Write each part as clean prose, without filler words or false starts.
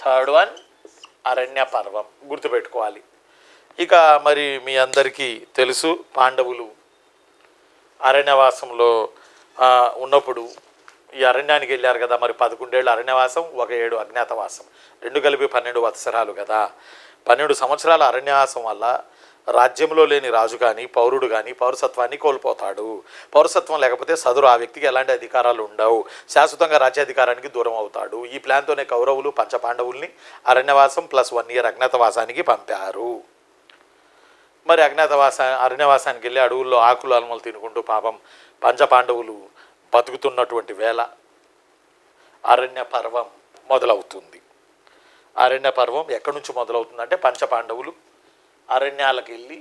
Third one అరణ్య పర్వం గుర్తుపెట్టుకోవాలి. ఇక మరి మీ అందరికీ తెలుసు, పాండవులు అరణ్యవాసంలో ఉన్నప్పుడు ఈ అరణ్యానికి వెళ్ళారు కదా. మరి 11 ఏళ్ళు అరణ్యవాసం, 1 ఏడు అజ్ఞాతవాసం, 2 కలిపి 12 వత్సరాలు కదా. 12 సంవత్సరాల అరణ్యవాసం వల్ల రాజ్యంలో లేని రాజు కానీ పౌరుడు కానీ పౌరసత్వాన్ని కోల్పోతాడు. పౌరసత్వం లేకపోతే సదరు ఆ వ్యక్తికి ఎలాంటి అధికారాలు ఉండవు, శాశ్వతంగా రాజ్యాధికారానికి దూరం అవుతాడు. ఈ ప్లాన్తోనే కౌరవులు పంచపాండవుల్ని అరణ్యవాసం ప్లస్ 1 ఇయర్ అజ్ఞాతవాసానికి పంపారు. మరి అరణ్యవాసానికి వెళ్ళి అడవుల్లో ఆకులు అలమలు తినుకుంటూ పాపం పంచపాండవులు బతుకుతున్నటువంటి వేళ అరణ్య పర్వం మొదలవుతుంది. అరణ్య పర్వం ఎక్కడి నుంచి మొదలవుతుందంటే పంచపాండవులు అరణ్యాలకు వెళ్ళి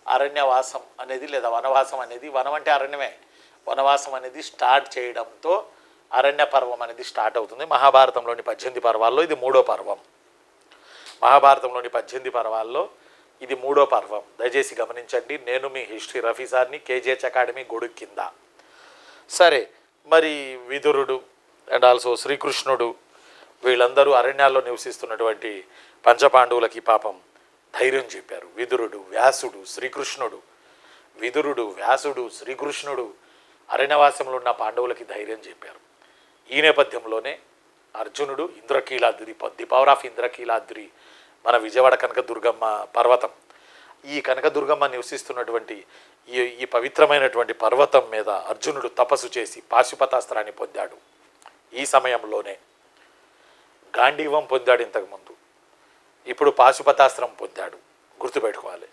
అరణ్యవాసం అనేది లేదా వనవాసం అనేది, వనం అంటే అరణ్యమే, వనవాసం అనేది స్టార్ట్ చేయడంతో అరణ్య పర్వం అనేది స్టార్ట్ అవుతుంది. మహాభారతంలోని 18 పర్వాల్లో ఇది 3వ పర్వం. మహాభారతంలోని 18 పర్వాల్లో ఇది 3వ పర్వం. దయచేసి గమనించండి. నేను మీ హిస్టరీ రఫీ సార్ని, కేజీహెచ్ అకాడమీ గొడుగు కింద. సరే, మరి విదురుడు అండ్ ఆల్సో శ్రీకృష్ణుడు వీళ్ళందరూ అరణ్యాల్లో నివసిస్తున్నటువంటి పంచపాండవులకి పాపం ధైర్యం చెప్పారు. విదురుడు, వ్యాసుడు, శ్రీకృష్ణుడు. విదురుడు, వ్యాసుడు, శ్రీకృష్ణుడు అరణ్యవాసంలో ఉన్న పాండవులకి ధైర్యం చెప్పారు. ఈ నేపథ్యంలోనే అర్జునుడు Indrakeeladri, the power of Indrakeeladri, మన విజయవాడ కనకదుర్గమ్మ పర్వతం, ఈ కనకదుర్గమ్మ నివసిస్తున్నటువంటి ఈ పవిత్రమైనటువంటి పర్వతం మీద అర్జునుడు తపస్సు చేసి పాశుపతాస్త్రాన్ని పొందాడు. ఈ సమయంలోనే గాంధీవం పొందాడు ఇంతకుముందు, ఇప్పుడు పాశుపతాస్త్రం పొందాడు. గుర్తుపెట్టుకోవాలి.